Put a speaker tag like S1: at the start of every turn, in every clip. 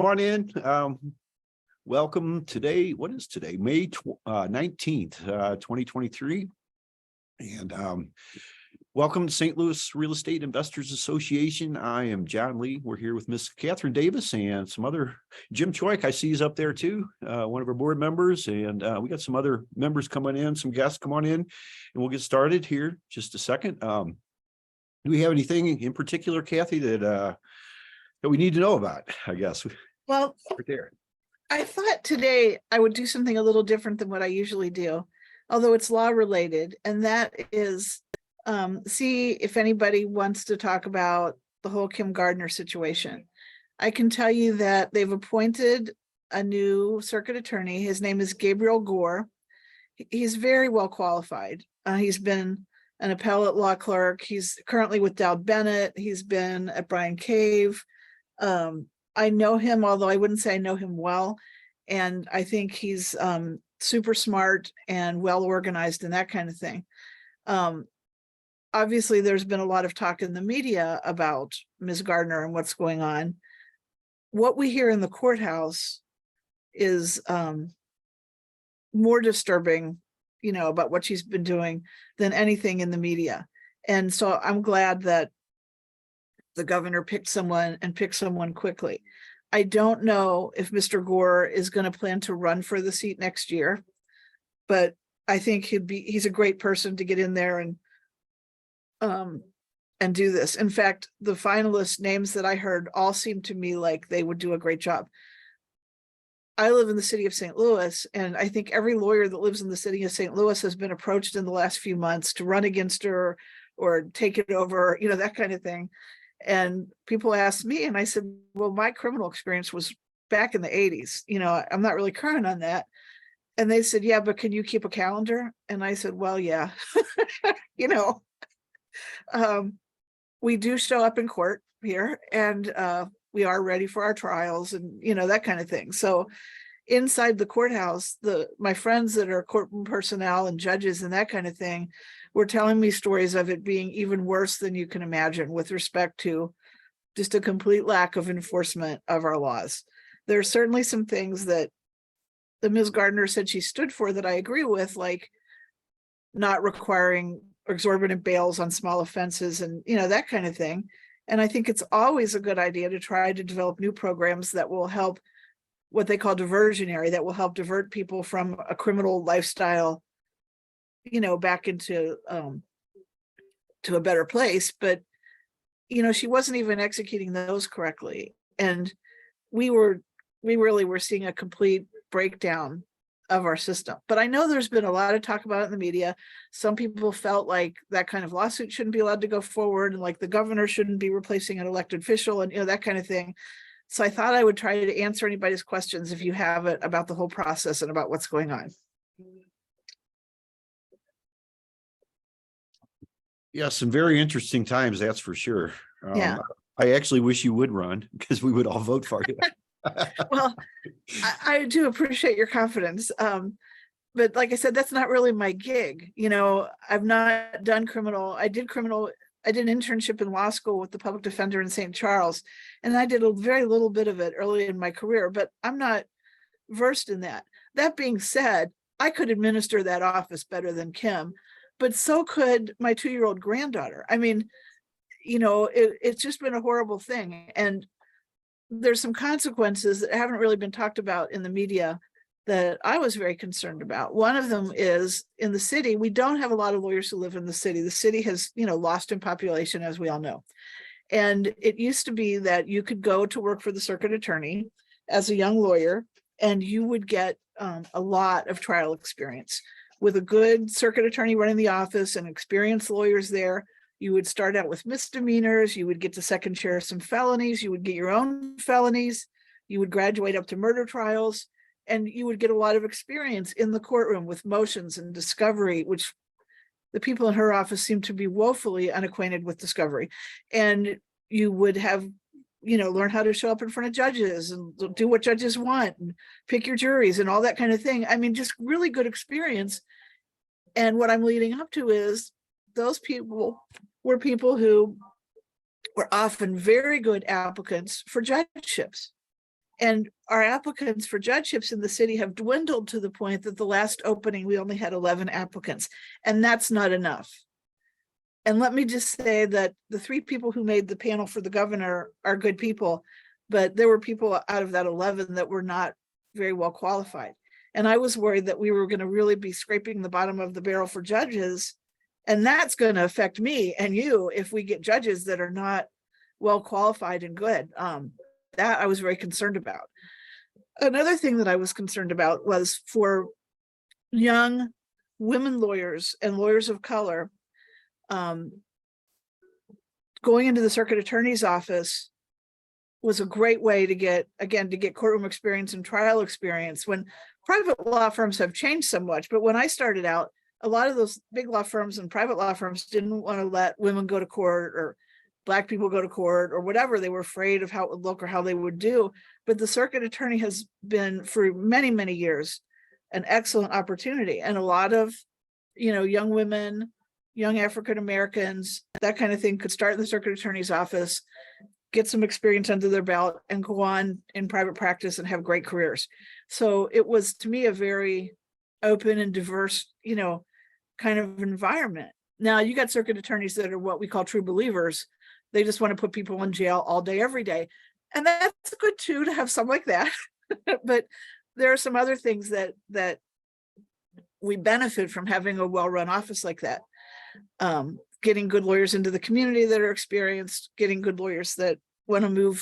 S1: Come on in. Welcome today. What is today? May 19th, 2023. And welcome to St. Louis Real Estate Investors Association. I am John Lee. We're here with Miss Katharyn Davis and some other Jim Choik. I see he's up there too, one of our board members. And we got some other members coming in, some guests. Come on in, and we'll get started here just a second. Do we have anything in particular, Kathy, that we need to know about? I guess.
S2: Well,
S1: right there.
S2: I thought today I would do something a little different than what I usually do, although it's law related, and that is see if anybody wants to talk about the whole Kim Gardner situation. I can tell you that they've appointed a new circuit attorney. His name is Gabriel Gore. He's very well qualified. He's been an appellate law clerk. He's currently with Dowd Bennett. He's been at Bryan Cave. I know him, although I wouldn't say I know him well. And I think he's super smart and well organized and that kind of thing. Obviously, there's been a lot of talk in the media about Ms. Gardner and what's going on. What we hear in the courthouse is more disturbing, about what she's been doing than anything in the media. And so I'm glad that the governor picked someone quickly. I don't know if Mr. Gore is going to plan to run for the seat next year, but I think he's a great person to get in there and do this. In fact, the finalist names that I heard all seemed to me like they would do a great job. I live in the city of St. Louis, and I think every lawyer that lives in the city of St. Louis has been approached in the last few months to run against her or take it over, that kind of thing. And people asked me, and I said, well, my criminal experience was back in the 80s. I'm not really current on that. And they said, yeah, but can you keep a calendar? And I said, well, yeah, we do show up in court here, and we are ready for our trials and, that kind of thing. So inside the courthouse, my friends that are courtroom personnel and judges and that kind of thing were telling me stories of it being even worse than you can imagine with respect to just a complete lack of enforcement of our laws. There are certainly some things that the Ms. Gardner said she stood for that I agree with, like not requiring exorbitant bails on small offenses and, that kind of thing. And I think it's always a good idea to try to develop new programs that will help, what they call diversionary, that will help divert people from a criminal lifestyle, back into to a better place. But she wasn't even executing those correctly, and we really were seeing a complete breakdown of our system. But I know there's been a lot of talk about it in the media. Some people felt like that kind of lawsuit shouldn't be allowed to go forward, and like the governor shouldn't be replacing an elected official, and that kind of thing. So I thought I would try to answer anybody's questions if you have it about the whole process and about what's going on.
S1: Yeah, some very interesting times, that's for sure.
S2: Yeah.
S1: I actually wish you would run because we would all vote for you.
S2: Well, I do appreciate your confidence. But like I said, that's not really my gig. I've not done criminal. I did an internship in law school with the public defender in St. Charles, and I did a very little bit of it early in my career, but I'm not versed in that. That being said, I could administer that office better than Kim, but so could my 2-year-old granddaughter. I mean, it's just been a horrible thing. And there's some consequences that haven't really been talked about in the media that I was very concerned about. One of them is, in the city, we don't have a lot of lawyers who live in the city. The city has, lost in population, as we all know. And it used to be that you could go to work for the circuit attorney as a young lawyer, and you would get a lot of trial experience. With a good circuit attorney running the office and experienced lawyers there, you would start out with misdemeanors, you would get to second chair some felonies, you would get your own felonies, you would graduate up to murder trials, and you would get a lot of experience in the courtroom with motions and discovery, which the people in her office seem to be woefully unacquainted with discovery. And you would have, learn how to show up in front of judges and do what judges want and pick your juries and all that kind of thing. I mean, just really good experience. And what I'm leading up to is those people were people who were often very good applicants for judgeships. And our applicants for judgeships in the city have dwindled to the point that the last opening, we only had 11 applicants, and that's not enough. And let me just say that the 3 people who made the panel for the governor are good people, but there were people out of that 11 that were not very well qualified. And I was worried that we were going to really be scraping the bottom of the barrel for judges. And that's going to affect me and you if we get judges that are not well qualified and good. That I was very concerned about. Another thing that I was concerned about was for young women lawyers and lawyers of color, going into the circuit attorney's office was a great way to get courtroom experience and trial experience. When private law firms have changed so much, but when I started out, a lot of those big law firms and private law firms didn't want to let women go to court or Black people go to court or whatever. They were afraid of how it would look or how they would do. But the circuit attorney has been for many, many years an excellent opportunity. And a lot of, young women, young African Americans, that kind of thing could start in the circuit attorney's office, get some experience under their belt, and go on in private practice and have great careers. So it was, to me, a very open and diverse, kind of environment. Now you got circuit attorneys that are what we call true believers. They just want to put people in jail all day, every day. And that's good too, to have some like that. But there are some other things that we benefit from having a well-run office like that. Getting good lawyers into the community that are experienced, getting good lawyers that want to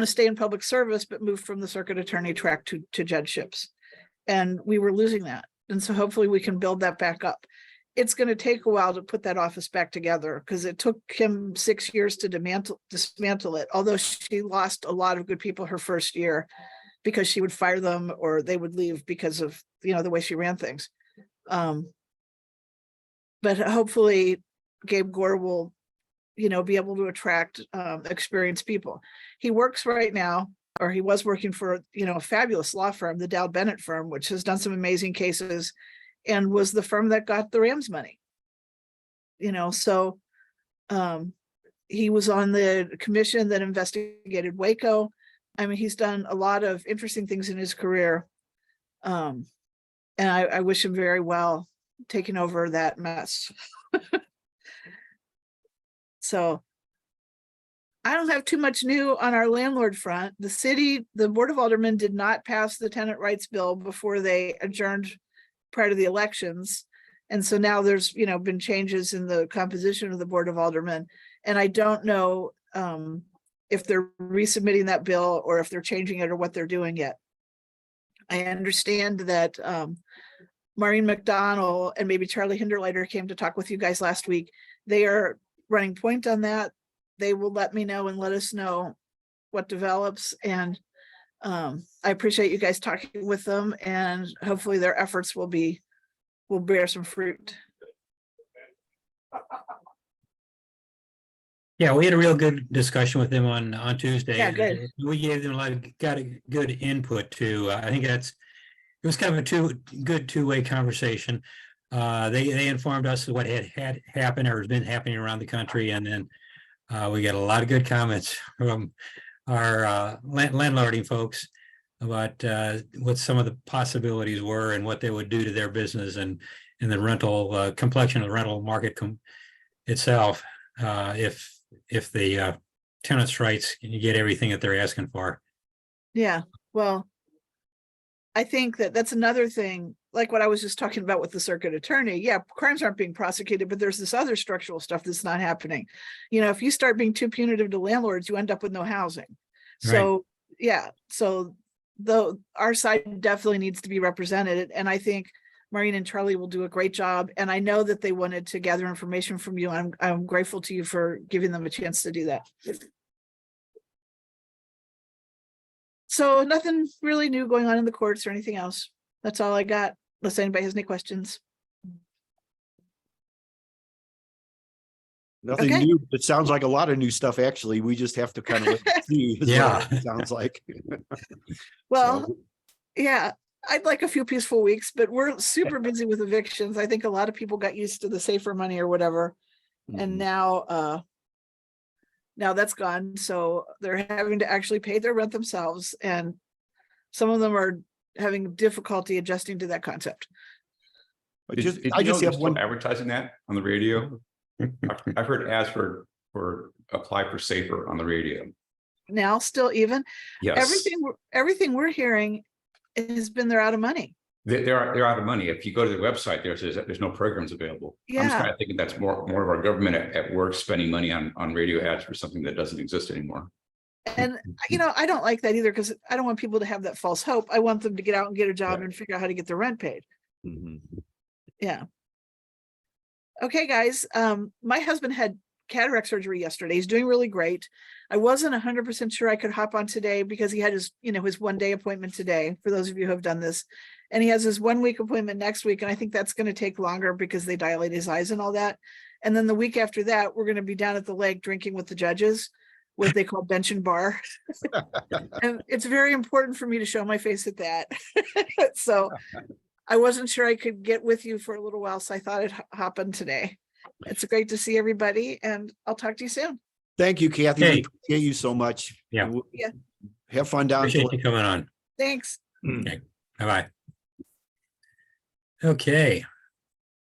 S2: stay in public service, but move from the circuit attorney track to judgeships. And we were losing that. And so hopefully we can build that back up. It's going to take a while to put that office back together because it took him 6 years to dismantle it. Although she lost a lot of good people her first year because she would fire them or they would leave because of, the way she ran things. But hopefully Gabe Gore will, be able to attract experienced people. He works right now, or he was working for, a fabulous law firm, the Dow Bennett firm, which has done some amazing cases and was the firm that got the Rams money. So he was on the commission that investigated Waco. I mean, he's done a lot of interesting things in his career. And I wish him very well taking over that mess. So I don't have too much new on our landlord front. The Board of Aldermen did not pass the tenant rights bill before they adjourned prior to the elections. And so now there's, been changes in the composition of the Board of Aldermen. And I don't know if they're resubmitting that bill or if they're changing it or what they're doing yet. I understand that Maureen McDonald and maybe Charlie Hinderleiter came to talk with you guys last week. They are running point on that. They will let me know and let us know what develops. And I appreciate you guys talking with them, and hopefully their efforts will bear some fruit.
S3: Yeah, we had a real good discussion with them on Tuesday.
S2: Yeah, good.
S3: We gave them got a good input too. I think it was kind of a good two-way conversation. They informed us of what had happened or has been happening around the country, and then we got a lot of good comments from our landlording folks about what some of the possibilities were and what they would do to their business and the rental complexion of the rental market itself if the tenants' rights can get everything that they're asking for.
S2: Yeah, well, I think that's another thing, like what I was just talking about with the circuit attorney. Yeah, crimes aren't being prosecuted, but there's this other structural stuff that's not happening. If you start being too punitive to landlords, you end up with no housing. So, right. Yeah, so our side definitely needs to be represented. And I think Maureen and Charlie will do a great job. And I know that they wanted to gather information from you. I'm grateful to you for giving them a chance to do that. So nothing really new going on in the courts or anything else. That's all I got, unless anybody has any questions.
S1: Nothing
S2: Okay.
S1: new. It sounds like a lot of new stuff, actually. We just have to kind of see.
S3: Yeah.
S1: It sounds like.
S2: Well,
S1: So.
S2: Yeah, I'd like a few peaceful weeks, but we're super busy with evictions. I think a lot of people got used to the safer money or whatever. And now Now that's gone, so they're having to actually pay their rent themselves, and some of them are having difficulty adjusting to that concept.
S1: But
S4: Did
S1: just,
S4: you
S1: I
S4: know
S1: just
S4: they're
S1: have
S4: still
S1: one.
S4: advertising that on the radio? I've heard ads for apply for safer on the radio.
S2: Now, still even,
S4: Yes,
S2: everything we're hearing has been they're out of money.
S4: they're out of money. If you go to their website, there's no programs available. I'm just
S2: Yeah.
S4: kind of thinking that's more of our government at work spending money on radio ads for something that doesn't exist anymore.
S2: And, I don't like that either, because I don't want people to have that false hope. I want them to get out and get a job
S4: Yeah.
S2: and figure out how to get their rent paid.
S1: Mhm.
S2: Yeah. Okay, guys, my husband had cataract surgery yesterday. He's doing really great. I wasn't 100% sure I could hop on today because he had his, his 1-day appointment today, for those of you who have done this. And he has his 1-week appointment next week. And I think that's going to take longer because they dilate his eyes and all that. And then the week after that, we're going to be down at the lake drinking with the judges, what they call bench and bar. And it's very important for me to show my face at that. So I wasn't sure I could get with you for a little while, so I thought I'd hop in today. It's great to see everybody, and I'll talk to you soon.
S1: Thank you, Kathy. We
S3: Okay.
S1: appreciate you so much.
S3: Yeah.
S2: Yeah.
S1: Have fun down.
S3: Appreciate you coming on.
S2: Thanks.
S3: Bye-bye. Okay.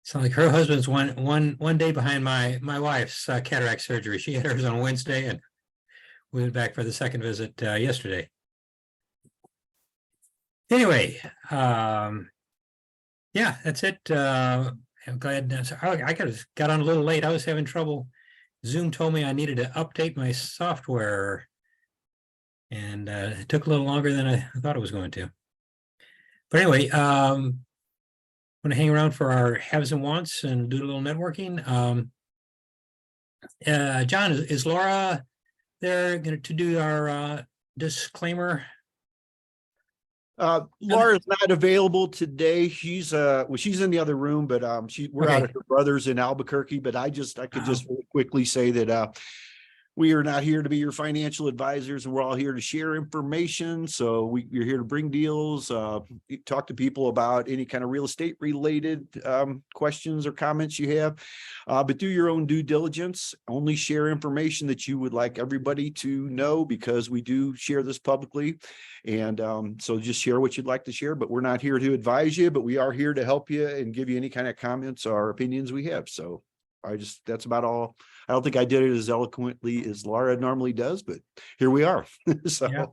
S3: Sounds like her husband's one day behind my wife's cataract surgery. She had hers on Wednesday, and we went back for the second visit yesterday. Anyway, yeah, that's it. I'm glad. I got on a little late. I was having trouble. Zoom told me I needed to update my software, and it took a little longer than I thought it was going to. But anyway, I'm going to hang around for our haves and wants and do a little networking. John, is Laura there going to do our disclaimer?
S1: Laura's not available today. She's in the other room, but we're out
S3: Okay.
S1: at her brother's in Albuquerque. But I could just very quickly say that we are not here to be your financial advisors, and we're all here to share information. So we're here to bring deals, talk to people about any kind of real estate related questions or comments you have, but do your own due diligence. Only share information that you would like everybody to know, because we do share this publicly. And so just share what you'd like to share, but we're not here to advise you, but we are here to help you and give you any kind of comments or opinions we have. So that's about all. I don't think I did it as eloquently as Laura normally does, but here we are. So
S3: Yeah.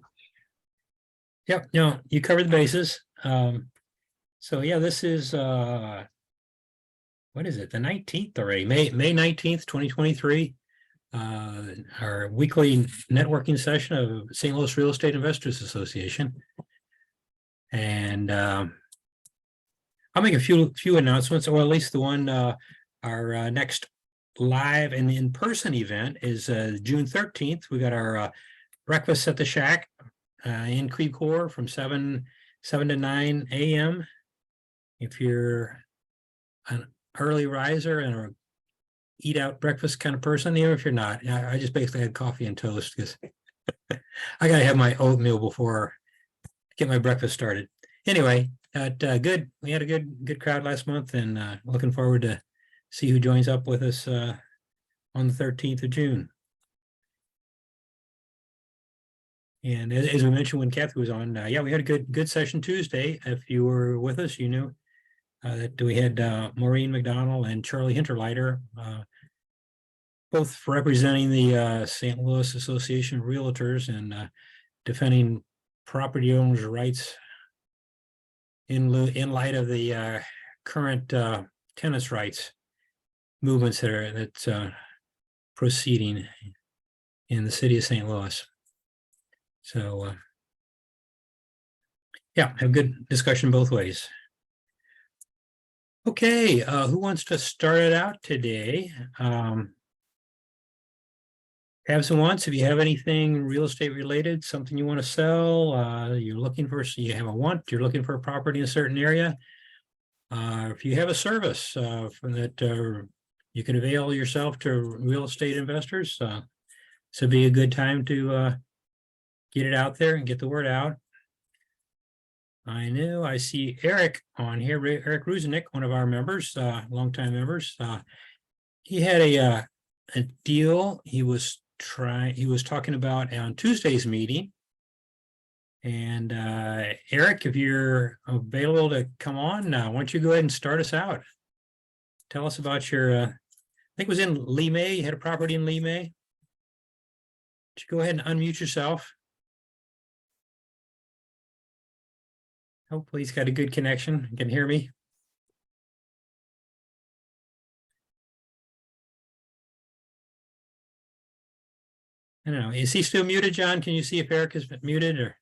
S3: Yep, no, you covered the bases. So yeah, this is what is it? The 19th already, May 19th, 2023. Our weekly networking session of St. Louis Real Estate Investors Association. And I'll make a few announcements, or at least the one, our next live and in-person event is June 13th. We got our breakfast at the Shack in Creve Coeur from 7 to 9 a.m. If you're an early riser and a eat out breakfast kind of person, even if you're not, I just basically had coffee and toast because I gotta have my oatmeal before I get my breakfast started. Anyway, good. We had a good crowd last month, and looking forward to see who joins up with us on the 13th of June. And as we mentioned when Kathy was on, yeah, we had a good session Tuesday. If you were with us, you knew that we had Maureen McDonald and Charlie Hinterleiter, both representing the St. Louis Association of Realtors and defending property owners' rights in light of the current tenants' rights movements that's proceeding in the city of St. Louis. So yeah, have good discussion both ways. Okay, who wants to start it out today? Have some wants. If you have anything real estate related, something you want to sell, you're looking for, you have a want, you're looking for a property in a certain area. If you have a service from that you can avail yourself to real estate investors, this would be a good time to get it out there and get the word out. I know I see Eric on here, Eric Ruzinik, one of our members, longtime members. He had a deal he was talking about on Tuesday's meeting. And Eric, if you're available to come on, why don't you go ahead and start us out? Tell us about your, I think it was in Lemay. You had a property in Lemay. Go ahead and unmute yourself. Hopefully he's got a good connection. You can hear me. I don't know. Is he still muted, John? Can you see if Eric has been muted or?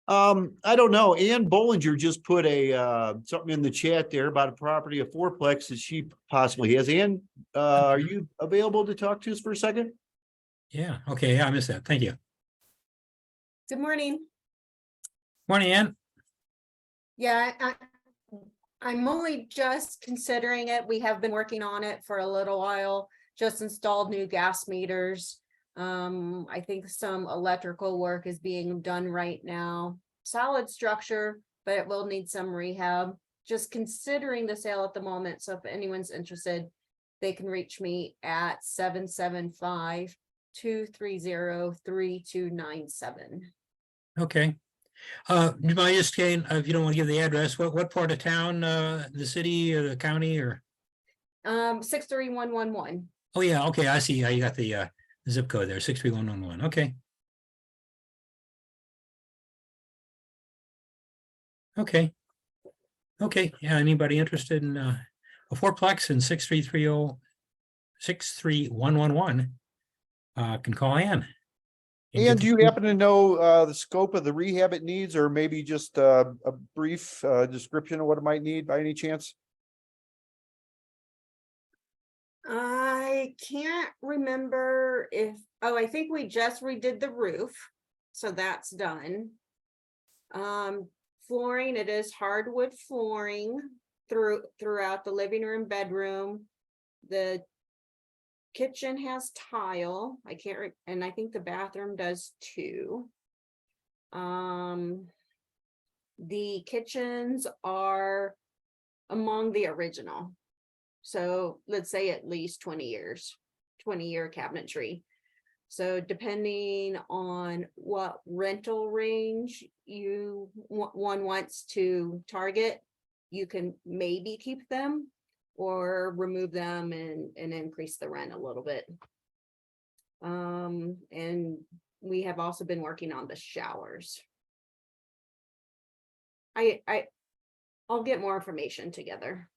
S1: I don't know. Ann Bollinger just put a something in the chat there about a property, a fourplex that she possibly has. Ann, are you available to talk to us for a second?
S3: Yeah. Okay. Yeah, I missed that. Thank you.
S5: Good morning.
S3: Morning, Ann.
S5: Yeah, I'm only just considering it. We have been working on it for a little while, just installed new gas meters. I think some electrical work is being done right now. Solid structure, but it will need some rehab. Just considering the sale at the moment. So if anyone's interested, they can reach me at 775-230-3297.
S3: Okay. Do you mind just saying, if you don't want to give the address, what part of town, the city or the county or?
S5: 63111.
S3: Oh, yeah. Okay. I see how you got the zip code there, 63111. Okay. Okay. Okay. Yeah. Anybody interested in a fourplex in 63111 can call Ann.
S1: And do you happen to know the scope of the rehab it needs, or maybe just a brief description of what it might need by any chance?
S5: I can't remember if, I think we just redid the roof, so that's done. Flooring, it is hardwood flooring throughout the living room, bedroom. The kitchen has tile. And I think the bathroom does too. The kitchens are among the original. So let's say at least 20 years, 20-year cabinetry. So depending on what rental range one wants to target, you can maybe keep them or remove them and increase the rent a little bit. And we have also been working on the showers. I'll get more information together.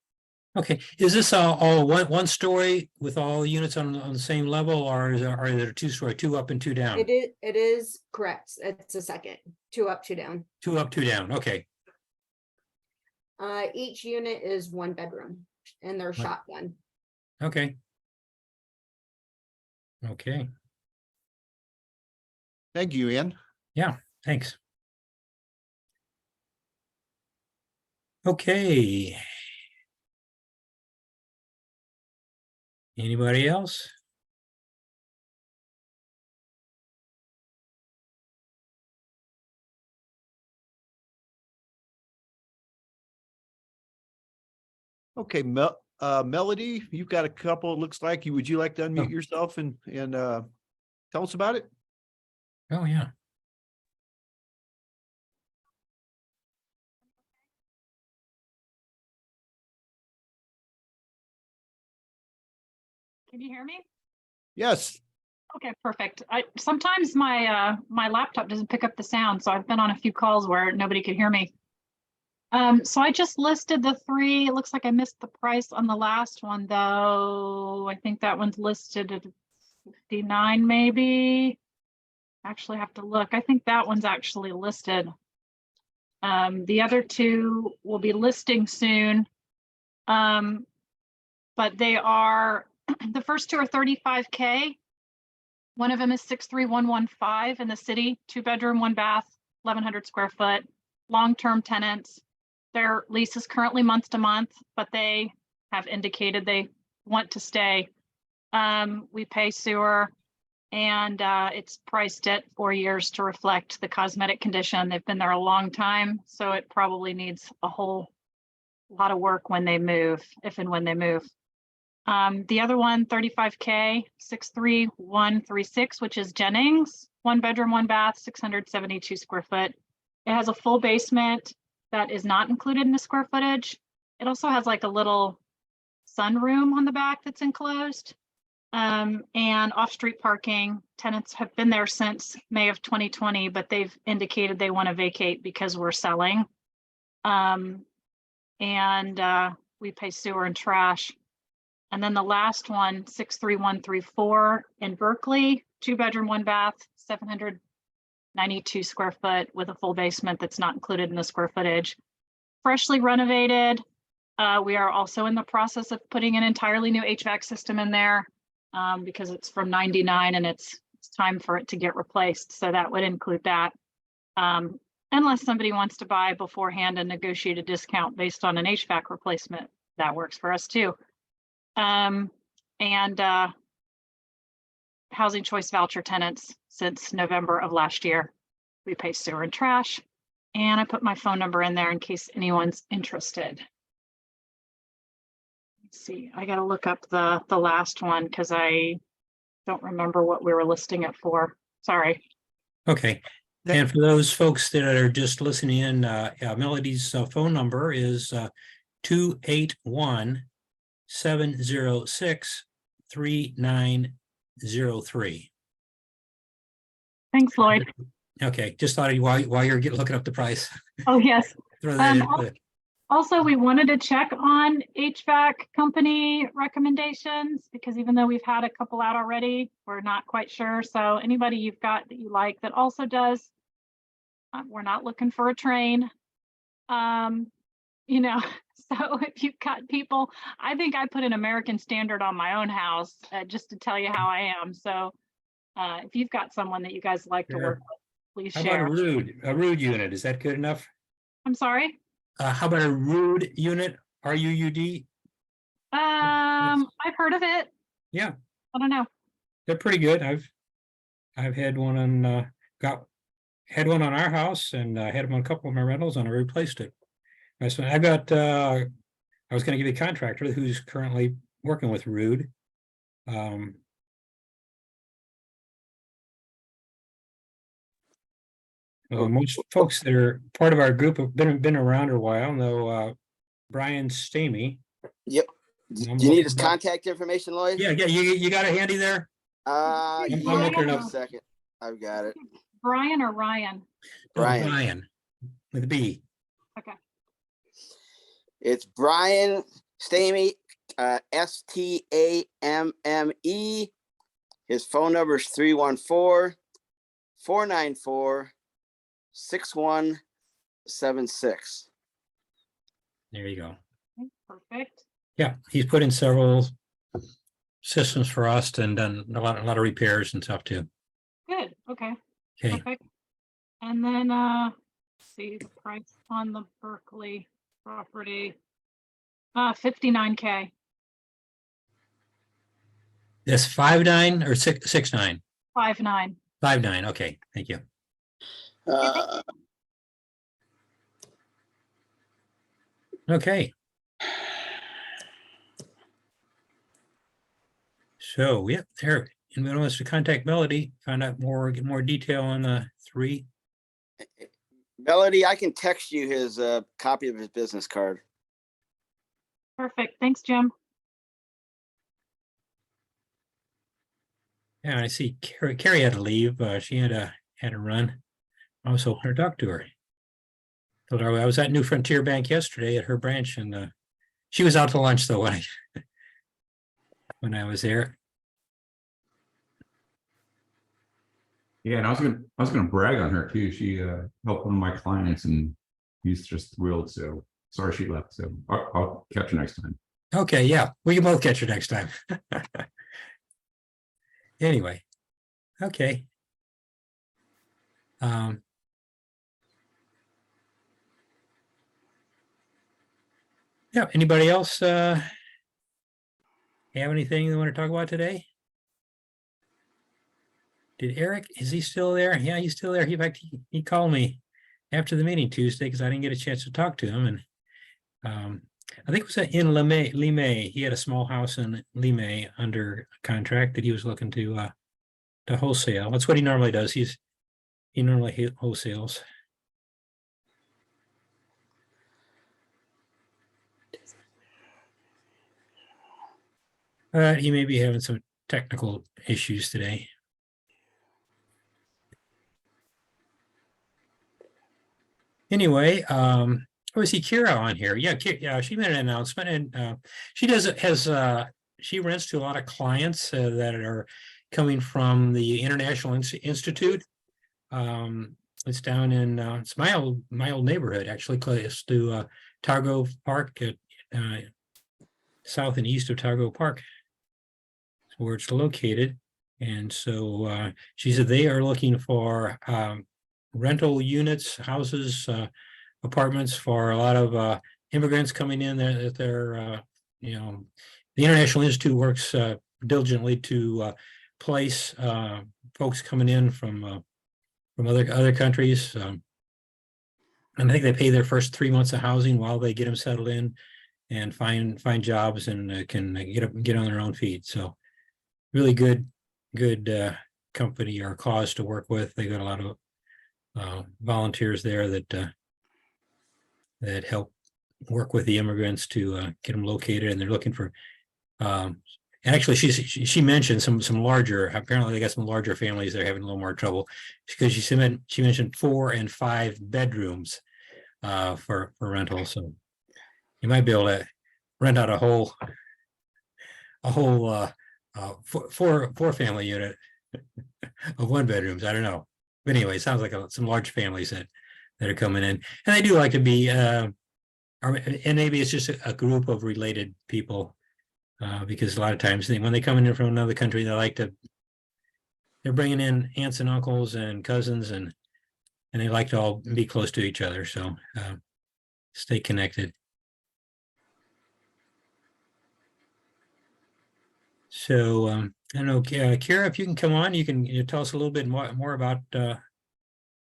S3: Okay, is this all one story with all units on the same level, or are there two story, two up and two down?
S5: It is correct. It's a second, 2 up, 2 down.
S3: 2 up, 2 down. Okay.
S5: Each unit is 1 bedroom and they're shotgun.
S3: Okay. Okay.
S1: Thank you, Ann.
S3: Yeah, thanks. Okay. Anybody else?
S1: Okay, Melody, you've got a couple, it looks like you. Would you like to unmute yourself and tell us about it?
S3: Oh, yeah.
S6: Can you hear me?
S1: Yes.
S6: Okay, perfect. Sometimes my my laptop doesn't pick up the sound, so I've been on a few calls where nobody could hear me. So I just listed the 3. It looks like I missed the price on the last one, though. I think that one's listed at 59, maybe. Actually, have to look. I think that one's actually listed. The other 2 will be listing soon, but they are. The first 2 are 35K. One of them is 63115 in the city, 2 bedroom, 1 bath, 1,100 square foot, long-term tenants. Their lease is currently month to month, but they have indicated they want to stay. We pay sewer, and it's priced at 4 years to reflect the cosmetic condition. They've been there a long time, so it probably needs a whole lot of work when they move, if and when they move. The other one, 35K, 63136, which is Jennings, 1 bedroom, 1 bath, 672 square foot. It has a full basement that is not included in the square footage. It also has like a little sunroom on the back that's enclosed. And off-street parking. Tenants have been there since May of 2020, but they've indicated they want to vacate because we're selling. We pay sewer and trash. And then the last one, 63134 in Berkeley, 2 bedroom, 1 bath, 792 square foot with a full basement that's not included in the square footage. Freshly renovated. We are also in the process of putting an entirely new HVAC system in there because it's from 99 and it's time for it to get replaced. So that would include that. Unless somebody wants to buy beforehand and negotiate a discount based on an HVAC replacement, that works for us too. Housing choice voucher tenants since November of last year. We pay sewer and trash. And I put my phone number in there in case anyone's interested. Let's see, I gotta look up the last one because I don't remember what we were listing it for. Sorry.
S3: Okay. And for those folks that are just listening in, Melody's phone number is 281-706-3903.
S6: Thanks, Lloyd.
S3: Okay, just thought while you're looking up the price.
S6: Oh, yes.
S3: Throw that in.
S6: Also, we wanted to check on HVAC company recommendations because even though we've had a couple out already, we're not quite sure. So anybody you've got that you like that also does, we're not looking for a train. So if you've got people, I think I put an American Standard on my own house just to tell you how I am. So if you've got someone that you guys like to work with, please
S3: How
S6: share.
S3: about a Ruud unit? Is that good enough?
S6: I'm sorry.
S3: How about a Ruud unit? RUUD?
S6: I've heard of it.
S3: Yeah,
S6: I don't know.
S3: they're pretty good. I've had one on had one on our house and had them on a couple of my rentals and I replaced it. I was going to give you a contractor who's currently working with Ruud. Most folks that are part of our group have been around a while. Know Brian Stamey.
S7: Yep. Do you need his contact information, Lloyd?
S3: Yeah. You got it handy there.
S7: I'm
S3: looking
S7: up
S3: up.
S7: a second. I've got it.
S6: Brian or Ryan?
S7: Brian.
S3: With a B.
S6: Okay.
S7: It's Brian Stamey, STAMME. His phone number is 314-494-6176.
S3: There you go.
S6: Okay, perfect.
S3: Yeah, he's put in several systems for us and done a lot of repairs and stuff too.
S6: Good. Okay.
S3: Okay,
S6: Perfect. And then let's see the price on the Berkeley property. 59K.
S3: that's 5.9 or 6.9?
S6: 59.
S3: 5.9. Okay, thank you. Okay. So, yeah, there. Anyone wants to contact Melody, find out more, get more detail on the 3.
S7: Melody, I can text you his copy of his business card.
S6: Perfect. Thanks, Jim.
S3: Yeah, I see Carrie had to leave. She had to run. I was hoping to talk to her. Told her I was at New Frontier Bank yesterday at her branch, and she was out to lunch though when I was there.
S4: Yeah, and I was gonna brag on her too. She helped one of my clients and he's just thrilled. So sorry she left. So I'll catch you next time.
S3: Okay, yeah, we can both catch her next time. Anyway, okay. Yeah, anybody else have anything they want to talk about today? Did Eric, is he still there? Yeah, he's still there. In fact, he called me after the meeting Tuesday because I didn't get a chance to talk to him. And I think it was in Lemay. He had a small house in Lemay under contract that he was looking to wholesale. That's what he normally does. He normally wholesales. He may be having some technical issues today. Anyway, oh, see Kira on here. Yeah, yeah, she made an announcement, and she rents to a lot of clients that are coming from the International Institute. It's down in it's my old neighborhood, actually, close to Targo Park, south and east of Targo Park, where it's located. And so she said they are looking for rental units, houses, apartments for a lot of immigrants coming in that they're, the International Institute works diligently to place folks coming in from other countries. And I think they pay their first 3 months of housing while they get them settled in and find jobs and can get on their own feet. So really good company or cause to work with. They got a lot of volunteers there that help work with the immigrants to get them located, and they're looking for and actually she mentioned some larger, apparently they got some larger families that are having a little more trouble, because she mentioned 4 and 5 bedrooms for rental. So you might be able to rent out a whole four family unit of 1 bedrooms. I don't know. But anyway, it sounds like some large families that are coming in, and they do like to be, and maybe it's just a group of related people, because a lot of times when they come in from another country, they're bringing in aunts and uncles and cousins, and they like to all be close to each other. So stay connected. So I don't know, Kira, if you can come on, you can tell us a little bit more about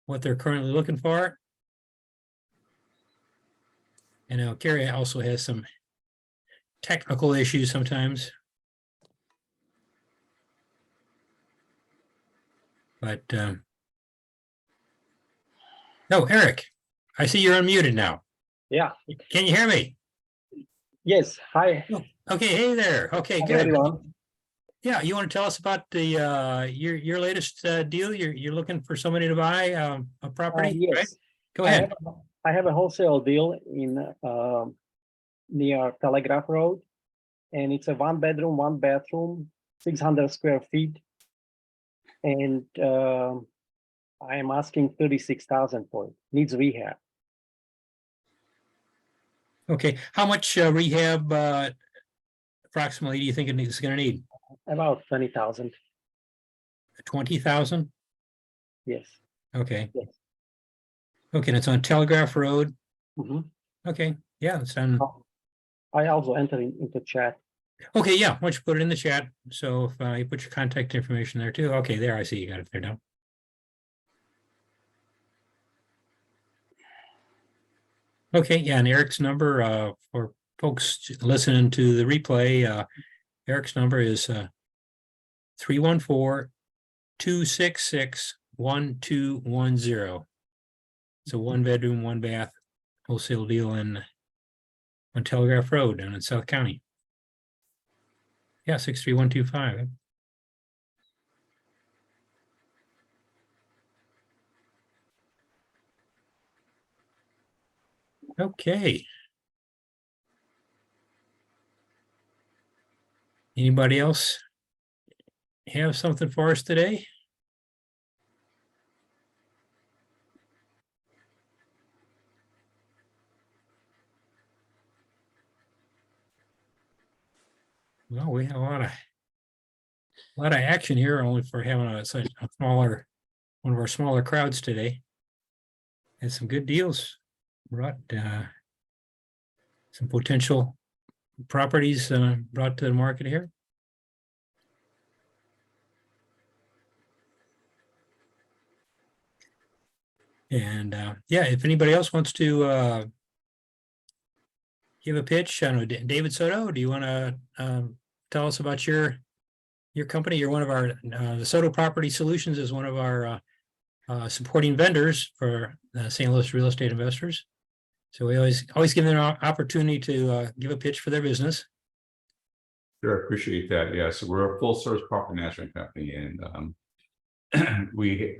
S3: what they're currently looking for. And now Kira also has some technical issues sometimes. But no, Eric, I see you're unmuted now.
S8: Yeah.
S3: Can you hear me?
S8: Yes. Hi.
S3: Okay. Hey there. Okay,
S8: Hi,
S3: good.
S8: everyone.
S3: Yeah, you want to tell us about the your latest deal? You're looking for somebody to buy a property,
S8: Yes.
S3: right? Go ahead.
S8: I have a wholesale deal in near Telegraph Road, and it's a 1 bedroom, 1 bathroom, 600 square feet, and I am asking 36,000 for it. Needs rehab.
S3: Okay, how much rehab approximately do you think it's going to need?
S8: About 20,000.
S3: 20,000?
S8: Yes.
S3: Okay.
S8: Yes.
S3: Okay, and it's on Telegraph Road.
S8: Mhm.
S3: Okay, yeah, it's on.
S8: I also enter into chat.
S3: Okay, yeah, why don't you put it in the chat? So if you put your contact information there too. Okay, there, I see you got it there now. Okay, yeah, and Eric's number for folks listening to the replay, Eric's number is 314-266-1210. It's a 1 bedroom, 1 bath wholesale deal on Telegraph Road down in South County. Yeah, 63125. Okay. Anybody else have something for us today? Well, we have a lot of action here, only for having such a smaller, one of our smaller crowds today. And some good deals brought, some potential properties brought to the market here. And yeah, if anybody else wants to give a pitch? I don't know, David Soto, do you want to tell us about your company? You're one of our, the Soto Property Solutions is one of our supporting vendors for St. Louis real estate investors. So we always give them an opportunity to give a pitch for their business.
S4: Sure, appreciate that. Yeah, so we're a full service property management company, and we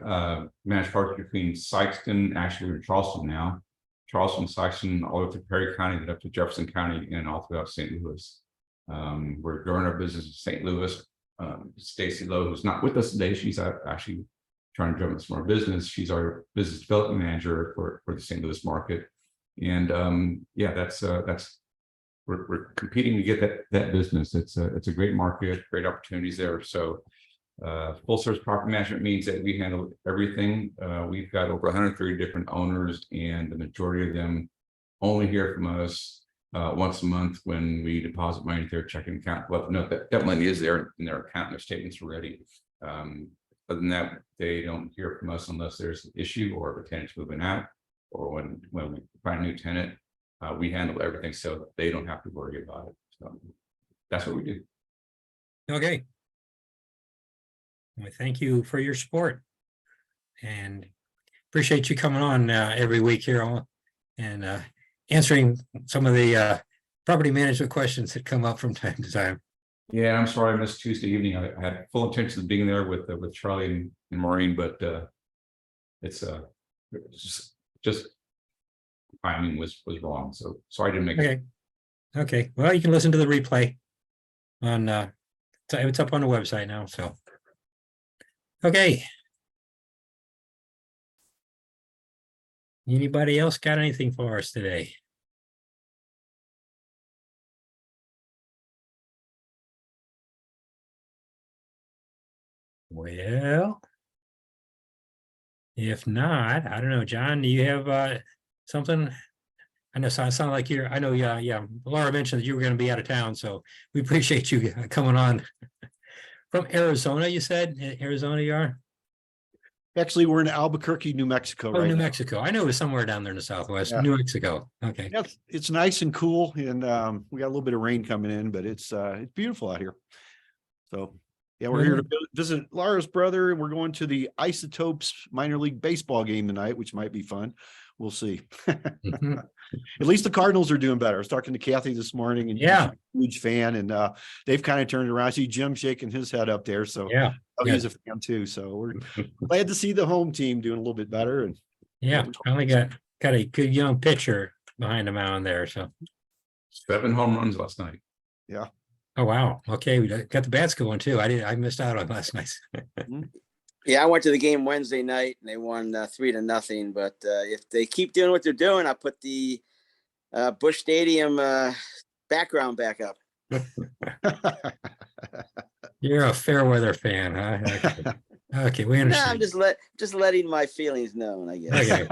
S4: manage parts between Sykeston, actually we're in Charleston now, Charleston, Sykeston, all the way to Perry County, then up to Jefferson County, and all throughout St. Louis. We're growing our business in St. Louis. Stacy Lowe, who's not with us today, she's actually trying to jump into more business. She's our business development manager for the St. Louis market, and yeah, that's we're competing to get that business. It's a great market, great opportunities there. So full service property management means that we handle everything. We've got over 130 different owners, and the majority of them only hear from us once a month when we deposit money into their checking account. Let them know that money is there in their account and their statements are ready. Other than that, they don't hear from us unless there's an issue or if a tenant's moving out, or when we find a new tenant. We handle everything so they don't have to worry about it. So that's what we do.
S3: Okay. Well, thank you for your support, and appreciate you coming on every week here and answering some of the property management questions that come up from time to time.
S4: Yeah, I'm sorry I missed Tuesday evening. I had full intention of being there with Charlie and Maureen, but it's just timing was wrong. So sorry I didn't make it.
S3: Okay. Well, you can listen to the replay on it's up on the website now. So okay. Anybody else got anything for us today? Well, if not, I don't know, John, do you have something? I know, it sounds like I know, yeah, Laura mentioned that you were going to be out of town, so we appreciate you coming on from Arizona. You said Arizona you are?
S1: Actually, we're in Albuquerque, New Mexico,
S3: Oh,
S1: right
S3: New
S1: now.
S3: Mexico. I know it was somewhere down there in the Southwest,
S1: Yeah.
S3: New Mexico. Okay.
S1: Yeah, it's nice and cool, and we got a little bit of rain coming in, but it's beautiful out here. So yeah, we're here to visit Laura's brother, and we're going to the Isotopes minor league baseball game tonight, which might be fun. We'll see.
S3: Mhm.
S1: At least the Cardinals are doing better. I was talking to Kathy this morning, and
S3: Yeah.
S1: she's a huge fan, and they've kind of turned around. I see Jim shaking his head up there, so
S3: Yeah.
S1: he's a fan too. So we're glad to see the home team doing a little bit better. And
S3: Yeah, finally got a good young pitcher behind the mound there. So
S4: 7 home runs last night.
S1: yeah.
S3: oh wow. Okay, we got the bats going too. I missed out on last night.
S7: Yeah, I went to the game Wednesday night and they won 3-0. But if they keep doing what they're doing, I put the Busch Stadium background back up.
S3: You're a fair weather fan, huh? Okay, okay, we
S7: No,
S3: understand.
S7: I'm just letting my feelings known, I guess.
S3: Okay.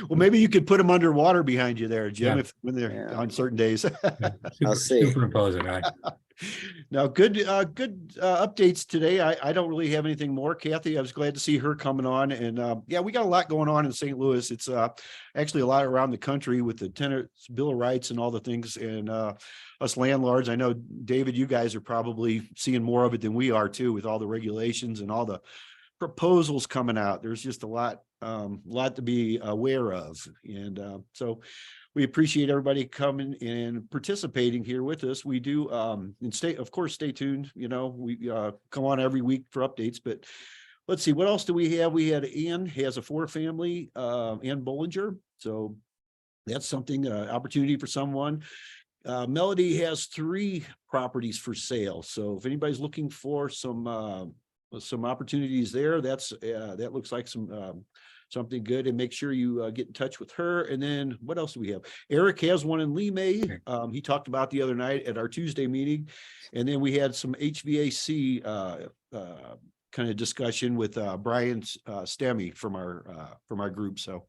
S1: Well, maybe you could put them underwater behind you there, Jim,
S3: Yeah.
S1: when they're
S7: Yeah.
S1: on certain days.
S7: I'll see.
S3: Superimpose it.
S1: Now, good updates today. I don't really have anything more. Kathy, I was glad to see her coming on, and yeah, we got a lot going on in St. Louis. It's actually a lot around the country with the tenants' Bill of Rights and all the things, and us landlords. I know, David, you guys are probably seeing more of it than we are too, with all the regulations and all the proposals coming out. There's just a lot to be aware of, and so we appreciate everybody coming and participating here with us. We do and stay tuned. You know, we come on every week for updates, but let's see, what else do we have? We had Ann has a 4-family, Ann Bollinger, so that's something, opportunity for someone. Melody has 3 properties for sale, so if anybody's looking for some opportunities there, that looks like something good, and make sure you get in touch with her. And then what else do we have? Erich has one in Lemay. He talked about the other night at our Tuesday meeting. And then we had some HVAC kind of discussion with Brian Stemmy from our group. So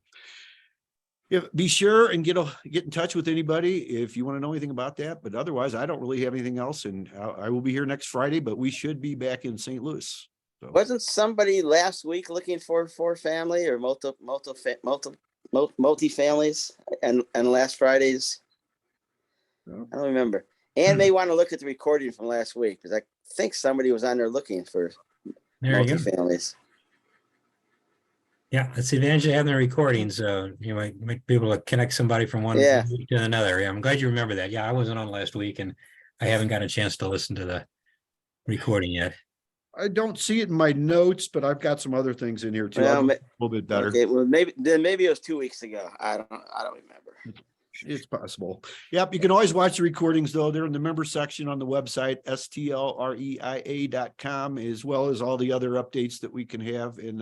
S1: yeah, be sure and get in touch with anybody if you want to know anything about that. But otherwise, I don't really have anything else, and I will be here next Friday, but we should be back in St. Louis. So.
S7: Wasn't somebody last week looking for 4-family or multi-families and last Friday's? I don't remember. And may want to look at the recording from last week because I think somebody was on there looking for
S3: There you go.
S7: multifamilies.
S3: Yeah, that's the advantage of having the recordings. You might be able to connect somebody from one
S7: Yeah.
S3: week to another. Yeah, I'm glad you remember that. Yeah, I wasn't on last week and I haven't got a chance to listen to the recording yet.
S1: I don't see it in my notes, but I've got some other things in here too.
S7: Well,
S1: I'll look a little bit better.
S7: Okay, well, maybe it was 2 weeks ago. I don't remember.
S1: It's possible. Yep. You can always watch the recordings though. They're in the member section on the website, STLREIA.com, as well as all the other updates that we can have in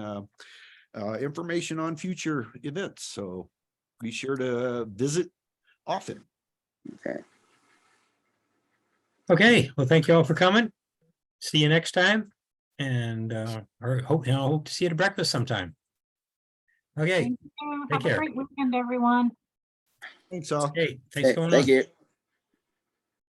S1: information on future events. So be sure to visit often.
S7: Okay.
S3: Okay, well, thank you all for coming. See you next time. And hope to see you at breakfast sometime. Okay,
S6: Thank you.
S3: Take
S6: Have a
S3: care.
S6: great weekend, everyone.
S1: Thanks all.
S3: hey, thanks for
S7: Hey,
S3: going on.
S7: thank you.